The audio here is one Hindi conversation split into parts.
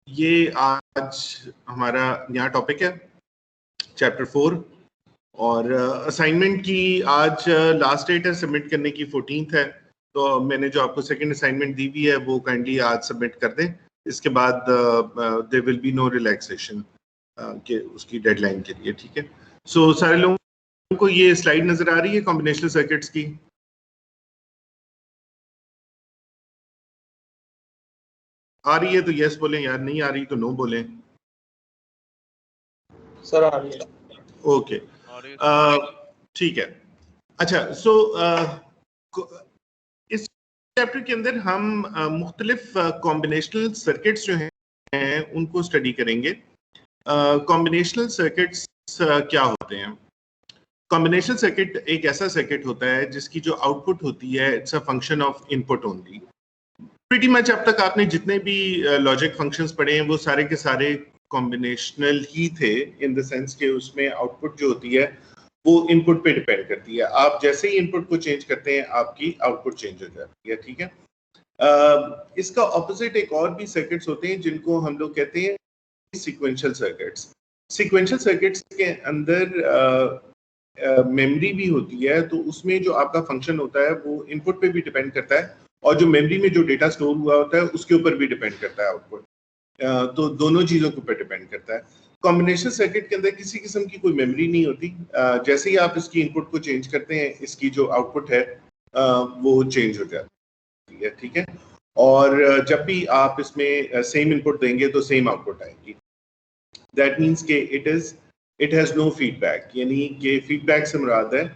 ये आज हमारा नया टॉपिक है चैप्टर 4 और असाइनमेंट की आज लास्ट डेट है सबमिट करने की 14th है। तो मैंने जो आपको सेकंड असाइनमेंट दी हुई है वो काइंडली आज सबमिट कर दें। इसके बाद there will be no relaxation के उसकी डेडलाइन के लिए। ठीक है, सो सारे लोगों को ये स्लाइड नजर आ रही है कॉम्बिनेशनल सर्किट्स की? आ रही है तो यस बोलें, यार नहीं आ रही तो नो बोलें। सर आ रही है। ओके, ठीक है। अच्छा, सो इस चैप्टर के अंदर हम मुख्तलिफ कॉम्बिनेशनल सर्किट्स जो हैं उनको स्टडी करेंगे। कॉम्बिनेशनल सर्किट्स क्या होते हैं? कॉम्बिनेशनल सर्किट एक ऐसा सर्किट होता है जिसकी जो आउटपुट होती है it's a function of input only. Pretty much अब तक आपने जितने भी लॉजिक फंक्शंस पढ़े हैं वो सारे के सारे कॉम्बिनेशनल ही थे, इन द सेंस के उसमें आउटपुट जो होती है वो इनपुट पे डिपेंड करती है। आप जैसे ही इनपुट को चेंज करते हैं आपकी आउटपुट चेंज हो जाती है। ठीक है, इसका ऑपोजिट एक और भी सर्किट्स होते हैं जिनको हम लोग कहते हैं सीक्वेंशियल सर्किट्स। सीक्वेंशियल सर्किट्स के अंदर मेमोरी भी होती है, तो उसमें जो आपका फंक्शन होता है वो इनपुट पे भी डिपेंड करता है और जो मेमोरी में जो डेटा स्टोर हुआ होता है उसके ऊपर भी डिपेंड करता है आउटपुट। तो दोनों चीजों के ऊपर डिपेंड करता है। कॉम्बिनेशन सर्किट के अंदर किसी किस्म की कोई मेमोरी नहीं होती। जैसे ही आप इसकी इनपुट को चेंज करते हैं इसकी जो आउटपुट है वो चेंज हो जाती है। ठीक है, और जब भी आप इसमें सेम इनपुट देंगे तो सेम आउटपुट आएगी। दैट मीन्स के इट हैज नो फीडबैक, यानी कि फीडबैक से मुराद है,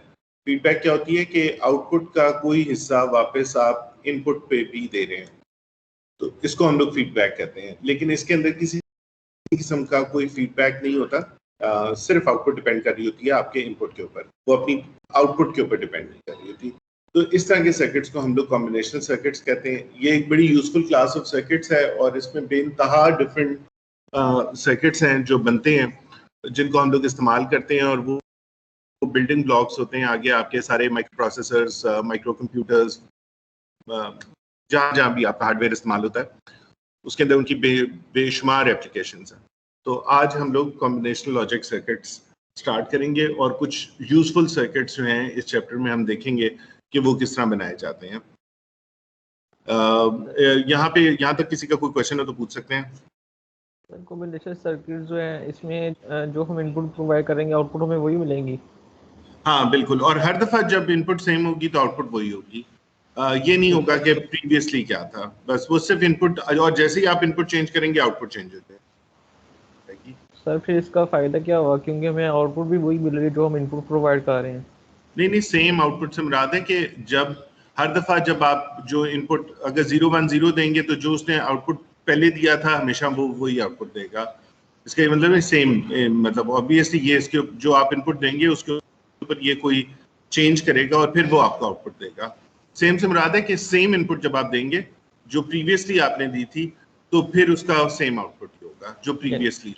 फीडबैक क्या होती है कि आउटपुट का कोई हिस्सा वापस आप इनपुट पे भी दे रहे हैं, तो इसको हम लोग फीडबैक कहते हैं। लेकिन इसके अंदर किसी किस्म का कोई फीडबैक नहीं होता, सिर्फ आउटपुट डिपेंड कर रही होती है आपके इनपुट के ऊपर, वो अपनी आउटपुट के ऊपर डिपेंड नहीं कर रही होती। तो इस तरह के सर्किट्स को हम लोग कॉम्बिनेशनल सर्किट्स कहते हैं। ये एक बड़ी यूजफुल क्लास ऑफ सर्किट्स है और इसमें बेइंतहा डिफरेंट सर्किट्स हैं जो बनते हैं जिनको हम लोग इस्तेमाल करते हैं, और वो बिल्डिंग ब्लॉक्स होते हैं आगे आपके सारे माइक्रो प्रोसेसर्स, माइक्रो कंप्यूटर्स, जहाँ जहाँ भी आपका हार्डवेयर इस्तेमाल होता है उसके अंदर उनकी बेशुमार एप्लीकेशंस हैं। तो आज हम लोग कॉम्बिनेशनल लॉजिक सर्किट्स स्टार्ट करेंगे और कुछ यूजफुल सर्किट्स जो हैं इस चैप्टर में हम देखेंगे कि वो किस तरह बनाए जाते हैं। यहाँ तक किसी का कोई क्वेश्चन हो तो पूछ सकते हैं। कॉम्बिनेशन सर्किट जो है इसमें जो हम इनपुट प्रोवाइड करेंगे आउटपुट हमें वही मिलेंगी? हाँ बिल्कुल, और हर दफा जब इनपुट सेम होगी तो आउटपुट वही होगी। ये नहीं होगा कि प्रीवियसली क्या था, बस वो सिर्फ इनपुट, और जैसे ही आप इनपुट चेंज करेंगे आउटपुट चेंज हो जाएगी। सर फिर इसका फायदा क्या हुआ, क्योंकि हमें आउटपुट भी वही मिल रही है जो हम इनपुट प्रोवाइड कर रहे हैं? नहीं, सेम आउटपुट से मुराद है कि जब हर दफा जब आप जो इनपुट अगर 0 1 0 देंगे तो जो उसने आउटपुट पहले दिया था हमेशा वो वही आउटपुट देगा। इसका मतलब है सेम, मतलब ऑब्वियसली ये इसके जो आप इनपुट देंगे उसके ऊपर ये कोई चेंज करेगा और फिर वो आपको आउटपुट देगा। सेम से मुराद है कि सेम इनपुट जब आप देंगे जो प्रीवियसली आपने दी थी तो फिर उसका सेम आउटपुट होगा जो प्रीवियसली।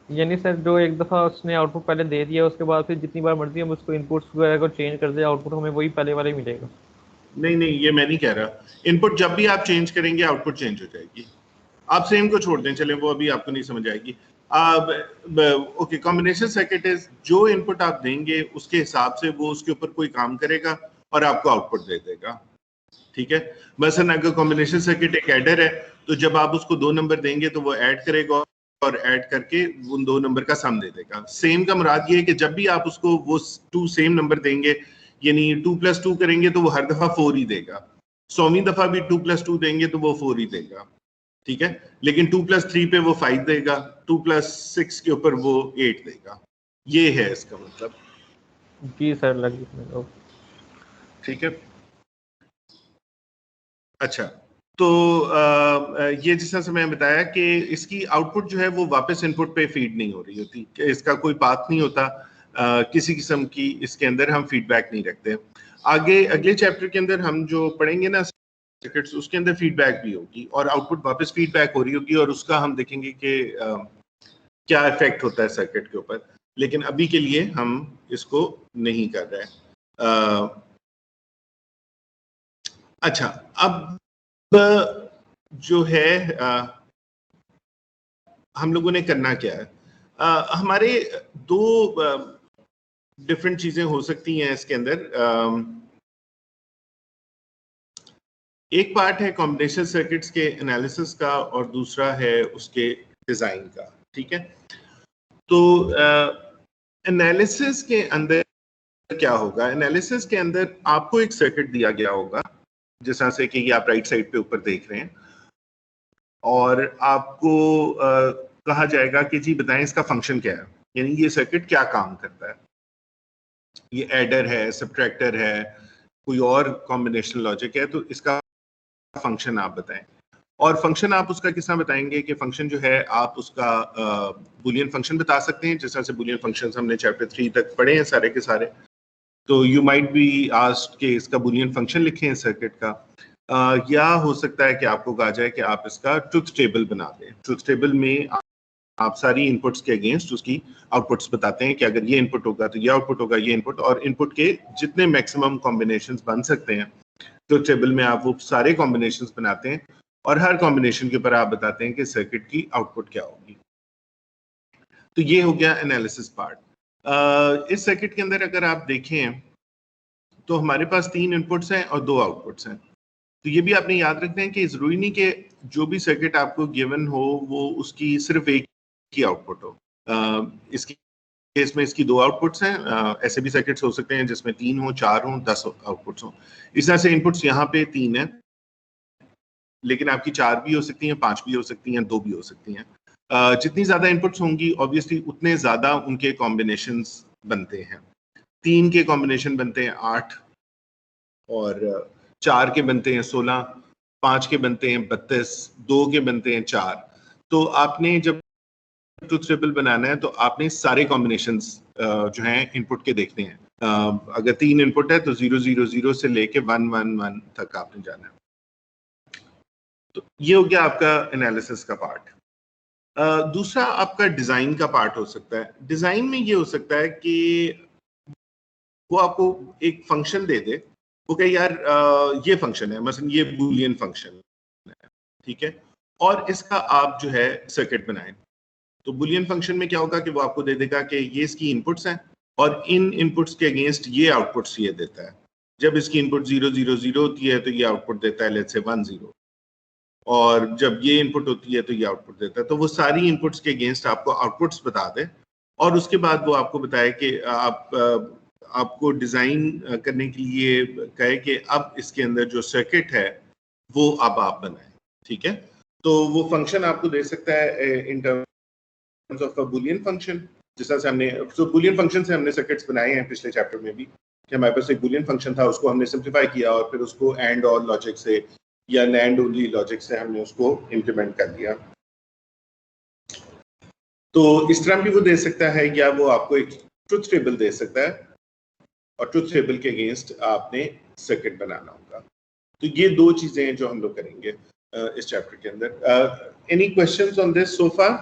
यानी सर जो एक दफा उसने आउटपुट पहले दे दिया उसके बाद फिर जितनी बार मर्जी हम उसको इनपुट्स वगैरह को चेंज कर दे आउटपुट हमें वही पहले वाला ही मिलेगा? नहीं, ये मैं नहीं कह रहा। इनपुट जब भी आप चेंज करेंगे आउटपुट चेंज हो जाएगी। आप सेम को छोड़ दें, चलें, वो अभी आपको नहीं समझ आएगी। ओके, कॉम्बिनेशन सर्किट इज जो इनपुट आप देंगे उसके हिसाब से वो उसके ऊपर कोई काम करेगा और आपको आउटपुट दे देगा। ठीक है, मसलन अगर कॉम्बिनेशन सर्किट एक एडर है तो जब आप उसको 2 नंबर देंगे तो वो ऐड करेगा और ऐड करके उन 2 नंबर का सम दे देगा। सेम का मुराद ये है कि जब भी आप उसको वो 2 सेम नंबर देंगे, यानी 2 + 2 करेंगे तो वो हर दफा 4 ही देगा। 100वीं दफा भी 2 + 2 देंगे तो वो 4 ही देगा। ठीक है, लेकिन 2 + 3 पे वो 5 देगा, 2 + 6 के ऊपर वो 8 देगा। ये है इसका मतलब। जी सर, लग गया। ठीक है, अच्छा, तो ये जिस तरह से मैंने बताया कि इसकी आउटपुट जो है वो वापस इनपुट पे फीड नहीं हो रही होती, इसका कोई पाथ नहीं होता, किसी किस्म की इसके अंदर हम फीडबैक नहीं रखते। आगे अगले चैप्टर के अंदर हम जो पढ़ेंगे ना सर्किट्स, उसके अंदर फीडबैक भी होगी और आउटपुट वापस फीडबैक हो रही होगी और उसका हम देखेंगे कि क्या इफेक्ट होता है सर्किट के ऊपर। लेकिन अभी के लिए हम इसको नहीं कर रहे हैं। अच्छा, अब जो है हम लोगों ने करना क्या है, हमारे दो डिफरेंट चीजें हो सकती हैं इसके अंदर। एक पार्ट है कॉम्बिनेशन सर्किट्स के एनालिसिस का और दूसरा है उसके डिजाइन का, ठीक है। तो एनालिसिस के अंदर क्या होगा, एनालिसिस के अंदर आपको एक सर्किट दिया गया होगा, जैसा से कि ये आप राइट साइड पे ऊपर देख रहे हैं, और आपको कहा जाएगा कि जी बताएं इसका फंक्शन क्या है, यानी ये सर्किट क्या काम करता है, ये एडर है, सब्ट्रैक्टर है, कोई और कॉम्बिनेशनल लॉजिक है, तो इसका फंक्शन आप बताएं। और फंक्शन आप उसका किस तरह बताएंगे कि फंक्शन जो है आप उसका बुलियन फंक्शन बता सकते हैं, जिस तरह से बुलियन फंक्शंस हमने चैप्टर 3 तक पढ़े हैं सारे के सारे। तो यू माइट बी आस्क्ड कि इसका बुलियन फंक्शन लिखें सर्किट का, या हो सकता है कि आपको कहा जाए कि आप इसका ट्रुथ टेबल बना दें। ट्रुथ टेबल में आप सारी इनपुट्स के अगेंस्ट उसकी आउटपुट्स बताते हैं कि अगर ये इनपुट होगा तो ये आउटपुट होगा, ये इनपुट, और इनपुट के जितने मैक्सिमम कॉम्बिनेशंस बन सकते हैं ट्रुथ टेबल में आप वो सारे कॉम्बिनेशंस बनाते हैं, और हर कॉम्बिनेशन के ऊपर आप बताते हैं कि सर्किट की आउटपुट क्या होगी। तो ये हो गया एनालिसिस पार्ट। इस सर्किट के अंदर अगर आप देखें तो हमारे पास 3 इनपुट्स हैं और 2 आउटपुट्स हैं। तो ये भी आपने याद रखना है कि जरूरी नहीं कि जो भी सर्किट आपको गिवन हो वो उसकी सिर्फ एक ही आउटपुट हो। इसकी केस में इसकी 2 आउटपुट्स हैं। ऐसे भी सर्किट्स हो सकते हैं जिसमें 3 हो, 4 हो, 10 आउटपुट्स हो। इस तरह से इनपुट्स यहाँ पे 3 है, लेकिन आपकी 4 भी हो सकती हैं, 5 भी हो सकती हैं, 2 भी हो सकती हैं। जितनी ज्यादा इनपुट्स होंगी ऑब्वियसली उतने ज्यादा उनके कॉम्बिनेशंस बनते हैं। 3 के कॉम्बिनेशन बनते हैं 8, और 4 के बनते हैं 16, 5 के बनते हैं 32, 2 के बनते हैं 4। तो आपने जब ट्रुथ टेबल बनाना है तो आपने सारे कॉम्बिनेशंस जो हैं इनपुट के देखने हैं। अगर 3 इनपुट है तो 0 0 0 से लेके 1 1 1 तक आपने जाना है। तो ये हो गया आपका एनालिसिस का पार्ट। दूसरा आपका डिजाइन का पार्ट हो सकता है। डिजाइन में ये हो सकता है कि वो आपको एक फंक्शन दे दे, वो कहे यार ये फंक्शन है, मसलन ये बूलियन फंक्शन है, ठीक है, और इसका आप जो है सर्किट बनाएं। तो बुलियन फंक्शन में क्या होगा कि वो आपको दे देगा कि ये इसकी इनपुट्स हैं और इन इनपुट्स के अगेंस्ट ये आउटपुट्स ये देता है। जब इसकी इनपुट 0 0 0 होती है तो ये आउटपुट देता है लेट्स से 1 0, और जब ये इनपुट होती है तो ये आउटपुट देता है। तो वो सारी इनपुट्स के अगेंस्ट आपको आउटपुट्स बता दे, और उसके बाद वो आपको बताए कि आपको डिजाइन करने के लिए कहे कि अब इसके अंदर जो सर्किट है वो अब आप बनाएं, ठीक है। तो वो फंक्शन आपको दे सकता है in terms of a Boolean function, जिस तरह से हमने बुलियन फंक्शन से हमने सर्किट्स बनाए हैं पिछले चैप्टर में भी, कि हमारे पास एक बुलियन फंक्शन था, उसको हमने सिंप्लीफाई किया और फिर उसको एंड और लॉजिक से या नैंड ओनली लॉजिक से हमने उसको इम्प्लीमेंट कर दिया। तो इस तरह भी वो दे सकता है, या वो आपको एक ट्रुथ टेबल दे सकता है और ट्रुथ टेबल के अगेंस्ट आपने सर्किट बनाना होगा। तो ये 2 चीजें हैं जो हम लोग करेंगे इस चैप्टर के अंदर। Any questions on this so far?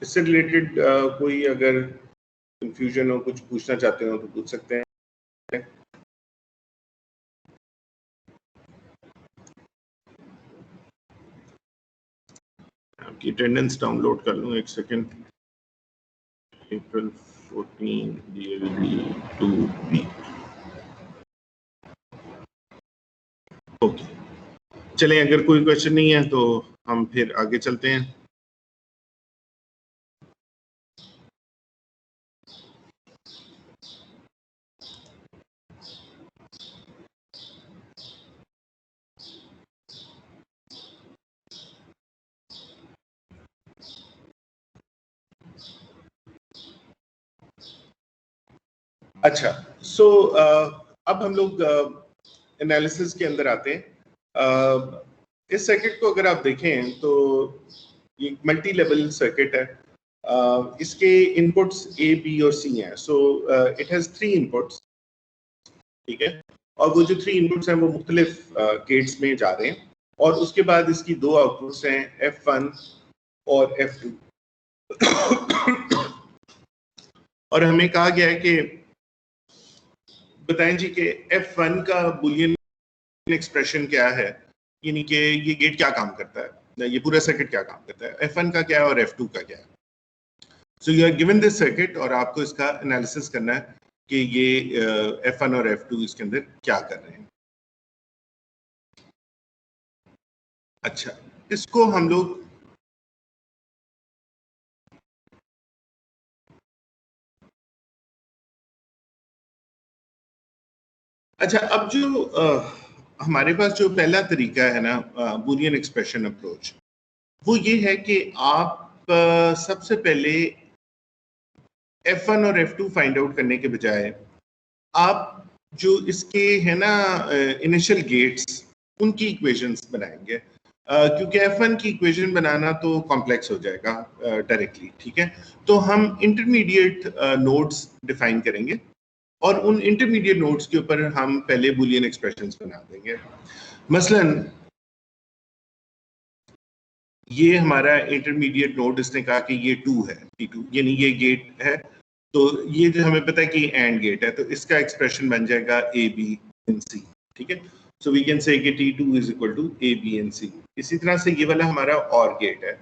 इससे रिलेटेड कोई अगर कंफ्यूजन हो, कुछ पूछना चाहते हो तो पूछ सकते हैं। आपकी अटेंडेंस डाउनलोड कर लूं, एक second. April 14 DLB 2B। Okay, चलें, अगर कोई क्वेश्चन नहीं है तो हम फिर आगे चलते हैं। अच्छा, सो अब हम लोग एनालिसिस के अंदर आते हैं। इस सर्किट को अगर आप देखें तो ये मल्टी लेवल सर्किट है। इसके इनपुट्स A, B और C हैं। सो इट हैज 3 इनपुट्स, ठीक है, और वो जो 3 इनपुट्स हैं वो मुख्तलिफ गेट्स में जा रहे हैं, और उसके बाद इसकी 2 आउटपुट्स हैं F1 और F2। और हमें कहा गया है कि बताएं जी कि F1 का बुलियन एक्सप्रेशन क्या है, यानी कि ये गेट क्या काम करता है, ये पूरा सर्किट क्या काम करता है, F1 का क्या है और F2 का क्या है। So you are given this circuit और आपको इसका एनालिसिस करना है कि ये F1 और F2 इसके अंदर क्या कर रहे हैं। अच्छा, इसको हम लोग अच्छा, अब जो हमारे पास जो पहला तरीका है ना बूलियन एक्सप्रेशन अप्रोच, वो ये है कि आप सबसे पहले F1 और F2 फाइंड आउट करने के बजाय आप जो इसके है ना इनिशियल गेट्स, उनकी इक्वेशंस बनाएंगे, क्योंकि F1 की इक्वेशन बनाना तो कॉम्प्लेक्स हो जाएगा डायरेक्टली, ठीक है। तो हम इंटरमीडिएट नोड्स डिफाइन करेंगे और उन इंटरमीडिएट नोड्स के ऊपर हम पहले बूलियन एक्सप्रेशंस बना देंगे। मसलन ये हमारा इंटरमीडिएट नोड, इसने कहा कि ये 2 है, T2 यानी ये गेट है, तो ये जो हमें पता है कि एंड गेट है, तो इसका एक्सप्रेशन बन जाएगा A, B and C, ठीक है। सो वी कैन से कि T2 is equal to A, B and C। इसी तरह से ये वाला हमारा और गेट है,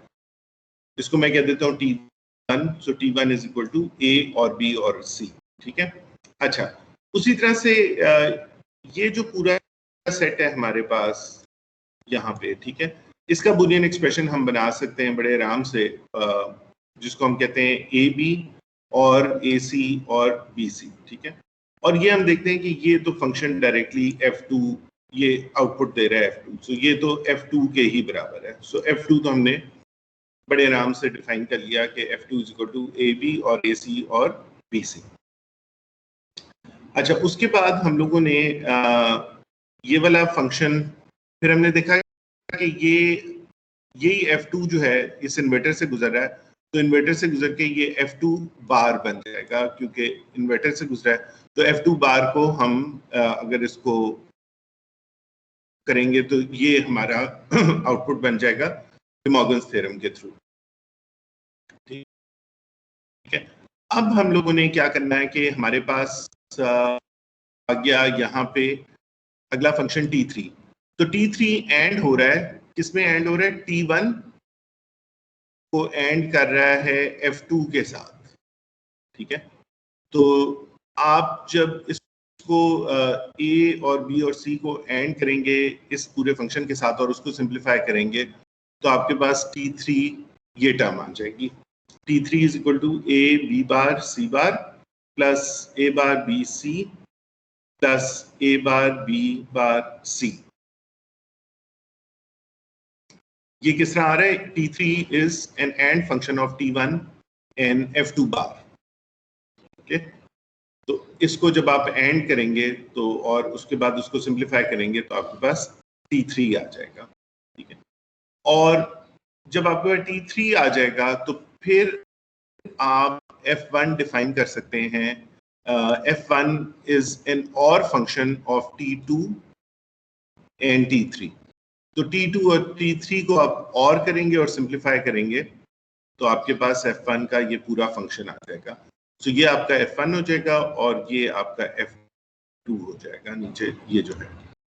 इसको मैं कह देता हूँ T1, so T1 is equal to A और B और C, ठीक है। अच्छा, उसी तरह से ये जो पूरा सेट है हमारे पास यहाँ पे, ठीक है, इसका बूलियन एक्सप्रेशन हम बना सकते हैं बड़े आराम से, जिसको हम कहते हैं AB और AC और BC, ठीक है। और ये हम देखते हैं कि ये तो फंक्शन डायरेक्टली F2 ये आउटपुट दे रहा है F2, सो ये तो F2 के ही बराबर है। सो F2 तो हमने बड़े आराम से डिफाइन कर लिया कि F2 is equal to AB और AC और BC। अच्छा, उसके बाद हम लोगों ने ये वाला फंक्शन, फिर हमने देखा कि यही F2 जो है इस इन्वर्टर से गुजर रहा है, तो इन्वर्टर से गुजर के ये F2 बार बन जाएगा, क्योंकि इन्वर्टर से गुजरा है। तो F2 बार को हम अगर इसको करेंगे तो ये हमारा आउटपुट बन जाएगा डे मॉर्गन्स थ्योरम के थ्रू, ठीक है। अब हम लोगों ने क्या करना है कि हमारे पास आ गया यहाँ पे अगला फंक्शन T3। तो T3 एंड हो रहा है, किसमें एंड हो रहा है, T1 को एंड कर रहा है F2 के साथ, ठीक है। तो आप जब इसको A और B और C को एंड करेंगे इस पूरे फंक्शन के साथ और उसको सिंप्लीफाई करेंगे, तो आपके पास T3 ये टर्म आ जाएगी। T3 is equal to A B bar C bar plus A bar B C plus A bar B bar C। ये किस तरह आ रहा है, T3 is an and function of T1 and F2 bar, okay. तो इसको जब आप एंड करेंगे तो और उसके बाद उसको सिंप्लीफाई करेंगे तो आपके पास T3 आ जाएगा, ठीक है। और जब आपके पास T3 आ जाएगा तो फिर आप F1 डिफाइन कर सकते हैं। F1 इज एन और function of T2 and T3। तो T2 और T3 को आप और करेंगे और सिंप्लीफाई करेंगे तो आपके पास F1 का ये पूरा फंक्शन आ जाएगा। तो ये आपका F1 हो जाएगा और ये आपका F2 हो जाएगा नीचे ये जो है,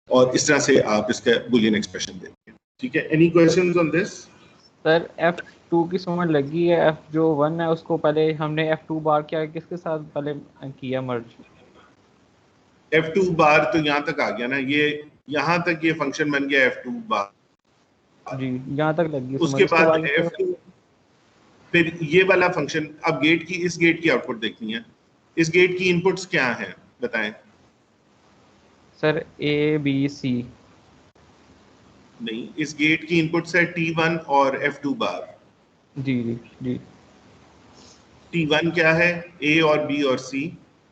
और इस तरह से आप इसका बूलियन एक्सप्रेशन देंगे, ठीक है। Any questions on this? Sir F2 की समझ लगी है, F जो 1 है उसको पहले हमने F2 बार क्या किसके साथ पहले किया मर्ज? F2 बार तो यहाँ तक आ गया ना, ये यहाँ तक ये फंक्शन बन गया F2 बार जी, यहाँ तक लगी। उसके बाद F2 फिर ये वाला फंक्शन। अब गेट की, इस गेट की आउटपुट देखनी है, इस गेट की इनपुट्स क्या हैं बताएं सर? A B C। नहीं, इस गेट की इनपुट्स है T1 और F2 बार। जी जी जी। T1 क्या है, A और B और C,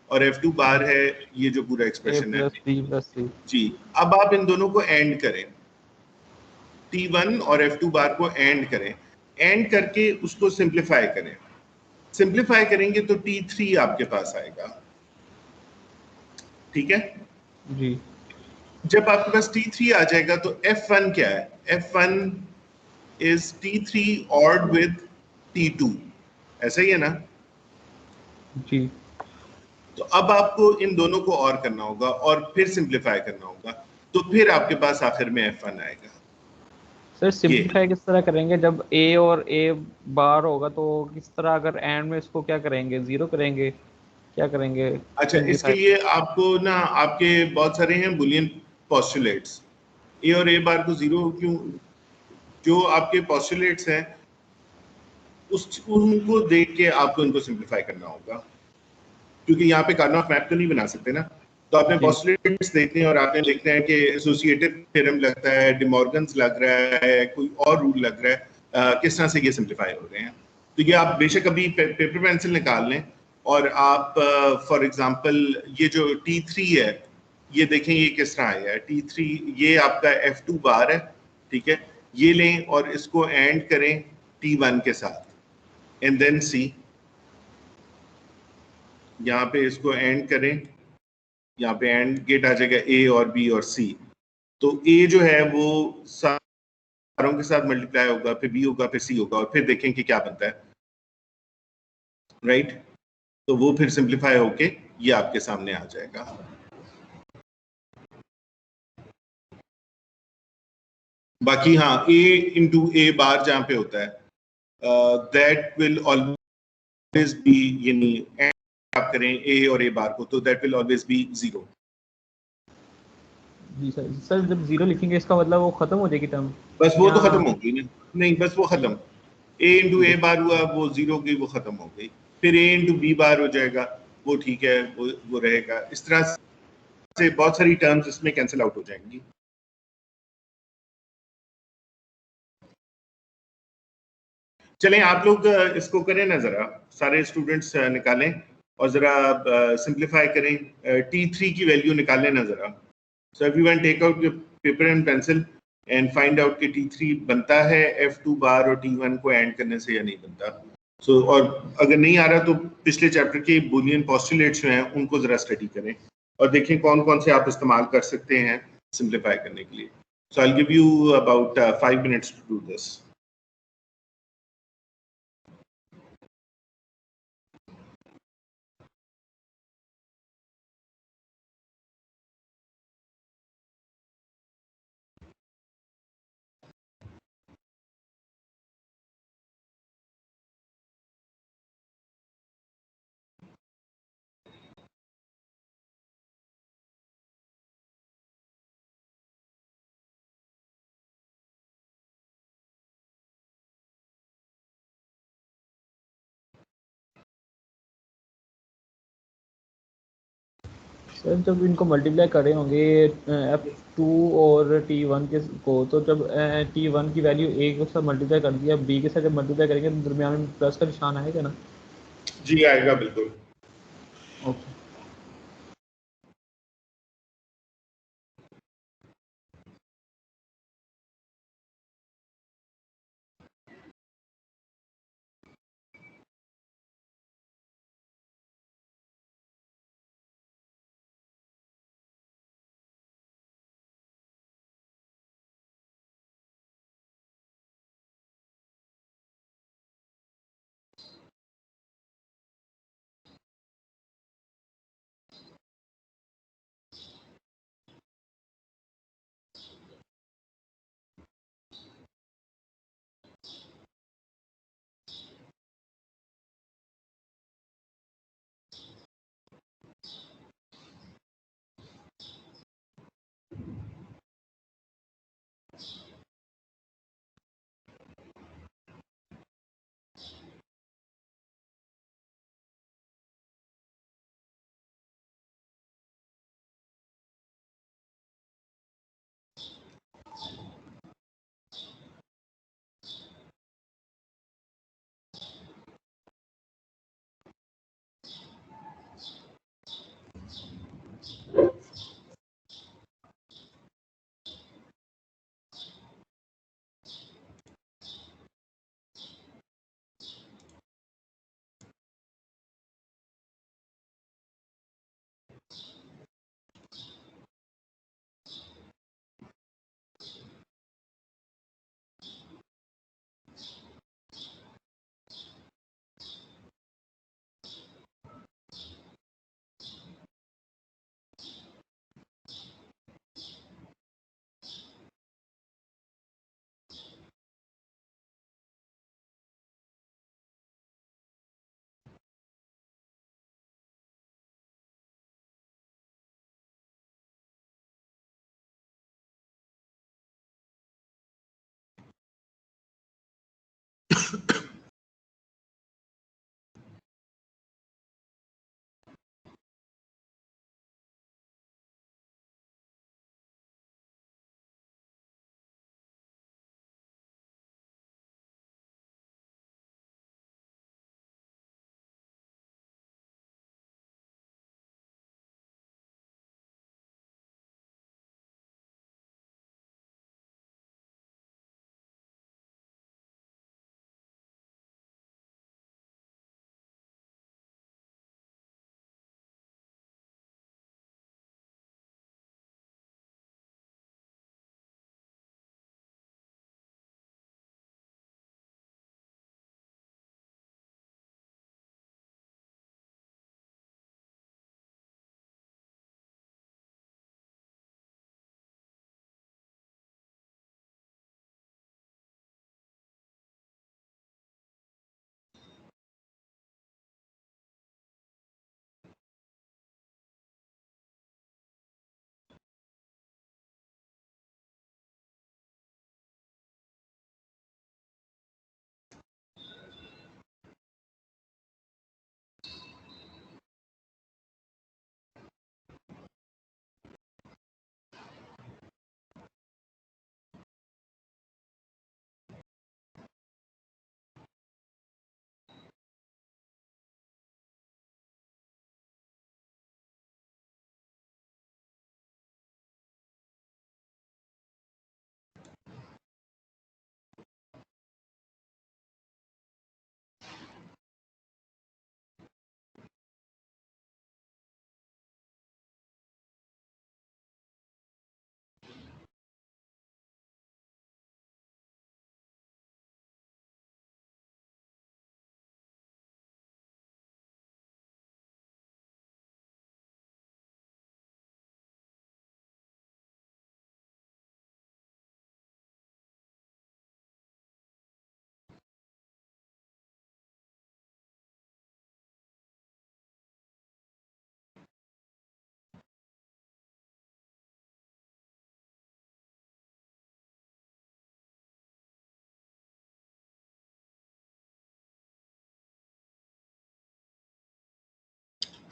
और F2 बार है ये जो पूरा एक्सप्रेशन है A + B + C। जी। अब आप इन दोनों को एंड करें, T1 और F2 बार को एंड करें, एंड करके उसको सिंप्लीफाई करें। सिंप्लीफाई करेंगे तो T3 आपके पास आएगा, ठीक है जी। जब आपके पास T3 आ जाएगा तो F1 क्या है, F1 is T3 ORed with T2, ऐसा ही है ना। जी। तो अब आपको इन दोनों को और करना होगा और फिर सिंप्लीफाई करना होगा, तो फिर आपके पास आखिर में F1 आएगा। सर ये सिंप्लीफाई किस तरह करेंगे जब ए और ए बार होगा तो किस तरह, अगर एंड में इसको क्या करेंगे, जीरो करेंगे, क्या करेंगे अच्छा, इसके सिंप्लीफाई? लिए आपको ना आपके बहुत सारे हैं बुलियन पोस्टुलेट्स। ए और ए बार को जीरो क्यों, जो आपके पोस्टुलेट्स हैं उस उनको देख के आपको इनको सिंप्लीफाई करना होगा, क्योंकि यहाँ पे कार्नोफ मैप तो नहीं बना सकते ना। तो आपने जी पोस्टुलेट्स देखने हैं और आपने देखना है कि एसोसिएटिव थ्योरम लगता है, डिमॉर्गन्स लग रहा है, कोई और रूल लग रहा है, किस तरह से ये सिंप्लीफाई हो रहे हैं। तो ये आप बेशक अभी पेपर पेंसिल निकाल लें और आप फॉर एग्जांपल ये जो T3 है, ये देखें ये किस तरह आया है। T3 ये आपका F2 बार है, ठीक है। ये लें और इसको एंड करें T1 के साथ एंड देन सी, यहाँ पे इसको एंड करें, यहाँ पे एंड गेट आ जाएगा ए और बी और सी। तो ए जो है वो सारों के साथ मल्टीप्लाई होगा, फिर बी होगा, फिर सी होगा, और फिर देखें कि क्या बनता है, राइट। तो वो फिर सिंप्लीफाई होके ये आपके सामने आ जाएगा। बाकी हाँ, ए इंटू ए बार जहाँ पे होता है, दैट विल ऑलवेज बी, यानी आप करें ए और ए बार को, तो that will always be zero. जी सर। सर जब जीरो लिखेंगे इसका मतलब वो खत्म हो जाएगी टर्म बस वो या? तो खत्म हो गई ना, नहीं बस वो जी खत्म। ए इंटू जी ए बार हुआ, वो जीरो की वो खत्म हो गई। फिर ए इंटू बी बार हो जाएगा, वो ठीक है, वो रहेगा। इस तरह से बहुत सारी टर्म्स इसमें कैंसिल आउट हो जाएंगी। चलें आप लोग इसको करें ना, जरा सारे स्टूडेंट्स निकालें और जरा सिंप्लीफाई करें, T3 की वैल्यू निकालें ना जरा। So everyone take out your paper and pencil and find out कि T3 बनता है F2 बार और T1 को एंड करने से या नहीं बनता। सो और अगर नहीं आ रहा तो पिछले चैप्टर के बुलियन पोस्टुलेट्स जो हैं उनको जरा स्टडी करें और देखें कौन कौन से आप इस्तेमाल कर सकते हैं सिंप्लीफाई करने के लिए। So I will give you about 5 minutes to do this. Sir जब इनको मल्टीप्लाई करे होंगे F2 और T1 के को, तो जब T1 की वैल्यू ए के साथ मल्टीप्लाई कर दिया, बी के साथ जब मल्टीप्लाई करेंगे तो दरमियान में प्लस का निशान आएगा ना? जी आएगा बिल्कुल। ओके।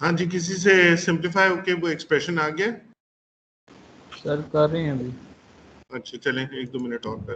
हाँ जी, किसी से सिंप्लीफाई होके वो एक्सप्रेशन आ गया? सर कर रहे हैं अभी। अच्छा चलें, 1-2 मिनट और कर।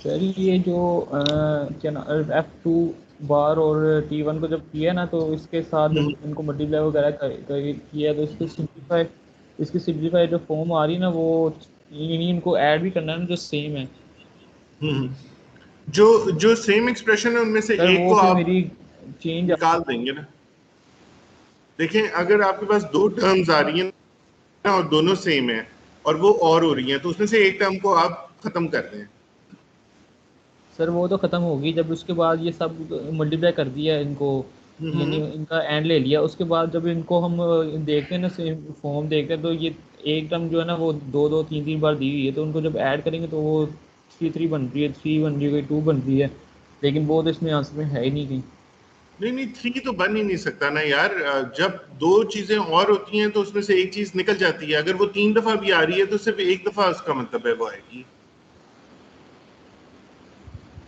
सर ये जो क्या ना F2 बार और T1 को जब किया ना, तो इसके साथ जब इनको मल्टीप्लाई वगैरह किया, तो इसकी सिंप्लीफाई जो फॉर्म आ रही है ना, वो इनको ऐड भी करना है ना, जो सेम है। हम्म। जो जो सेम एक्सप्रेशन है उनमें से सर एक वो को फिर आप मेरी चेंज। निकाल देंगे ना। देखें, अगर आपके पास दो टर्म्स आ रही हैं ना और दोनों सेम है और वो और हो रही हैं, तो उसमें से एक टर्म को आप खत्म कर दें। सर वो तो ख़त्म होगी जब उसके बाद ये सब मल्टीप्लाई कर दिया इनको, यानी हम्म। इनका एंड ले लिया। उसके बाद जब इनको हम देखते हैं ना, सेम फॉर्म देखते हैं, तो ये एक टर्म जो है ना वो दो दो तीन तीन बार दी हुई है, तो उनको जब ऐड करेंगे तो वो थ्री थ्री बन रही है, थ्री बन रही है, टू बन रही है, लेकिन वो तो इसमें आंसर में है ही नहीं कहीं। नहीं नहीं, थ्री तो बन ही नहीं सकता ना यार। जब दो चीजें और होती हैं तो उसमें से एक चीज निकल जाती है। अगर वो 3 दफा भी आ रही है तो सिर्फ एक दफा उसका मतलब है वो आएगी।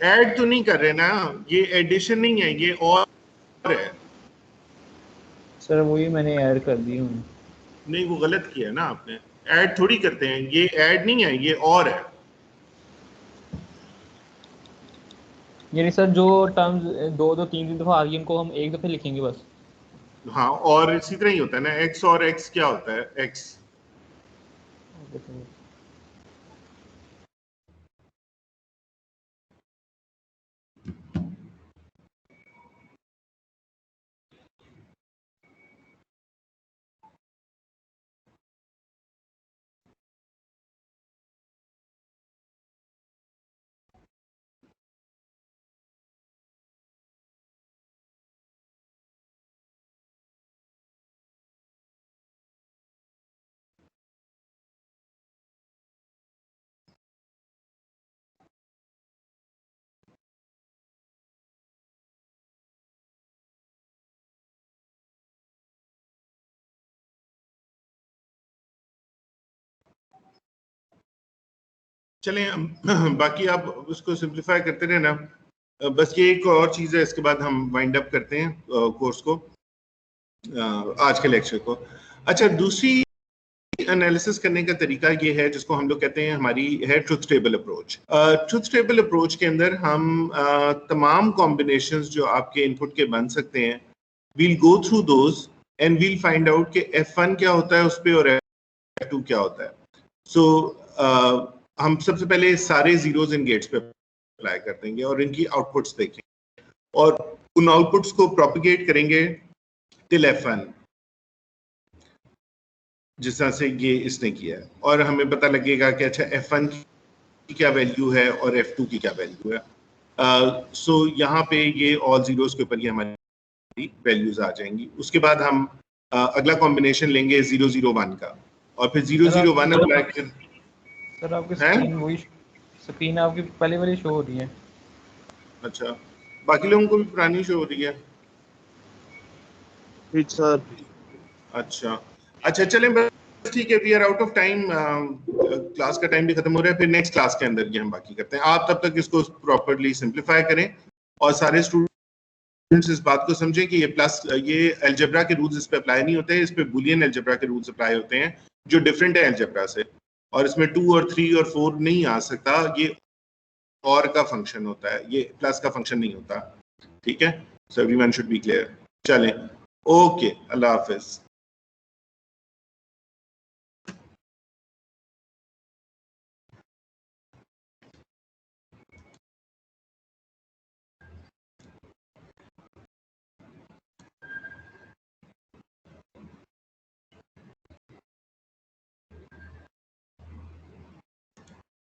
ऐड तो नहीं कर रहे ना, ये एडिशन नहीं है, ये और है। सर वही मैंने ऐड कर दी हूँ। नहीं, वो गलत किया है ना आपने। ऐड थोड़ी करते हैं, ये ऐड नहीं है, ये और है। यानी सर जो टर्म्स दो दो तीन तीन दफ़ा आ रही है, इनको हम एक दफ़े लिखेंगे बस। हाँ, और इसी तरह ही होता है ना। एक्स और एक्स क्या होता है? एक्स। चलें बाकी आप उसको सिंप्लीफाई करते रहना। बस ये एक और चीज़ है, इसके बाद हम वाइंड अप करते हैं कोर्स को, आज के लेक्चर को। अच्छा, दूसरी एनालिसिस करने का तरीका ये है जिसको हम लोग कहते हैं, हमारी है truth table approach. Truth table approach के अंदर हम तमाम कॉम्बिनेशंस जो आपके इनपुट के बन सकते हैं, we'll go through those and we'll find out कि F1 क्या होता है उस पे और F2 क्या होता है। सो हम सबसे पहले सारे जीरोज इन गेट्स पे अप्लाई कर देंगे और इनकी आउटपुट्स देखेंगे और उन आउटपुट्स को प्रोपिगेट करेंगे टिल F1, जिस तरह से ये इसने किया है, और हमें पता लगेगा कि अच्छा F1 की क्या वैल्यू है और F2 की क्या वैल्यू है। सो यहाँ पे ये ऑल जीरोस के ऊपर ये हमारी वैल्यूज आ जाएंगी। उसके बाद हम अगला कॉम्बिनेशन लेंगे 001 का और फिर 001 अप्लाई कर। सर आपकी स्क्रीन वही स्क्रीन आपकी पहले वाली शो हो रही है। अच्छा, बाकी लोगों को भी पुरानी शो हो रही है? सर अच्छा अच्छा, चलें बस ठीक है, we are out of time, class का टाइम भी खत्म हो रहा है, फिर नेक्स्ट क्लास के अंदर ये हम बाकी करते हैं। आप तब तक इसको प्रॉपर्ली सिंप्लीफाई करें और सारे स्टूडेंट्स इस बात को समझें कि ये अलजेब्रा के रूल्स इस पे अप्लाई नहीं होते, इस पे बुलियन अलजेब्रा के रूल्स अप्लाई होते हैं जो डिफरेंट है अलजेब्रा से, और इसमें 2 और 3 और 4 नहीं आ सकता, ये और का फंक्शन होता है, ये प्लस का फंक्शन नहीं होता। ठीक है, so everyone should be clear. चलें, ओके, अल्लाह हाफिज।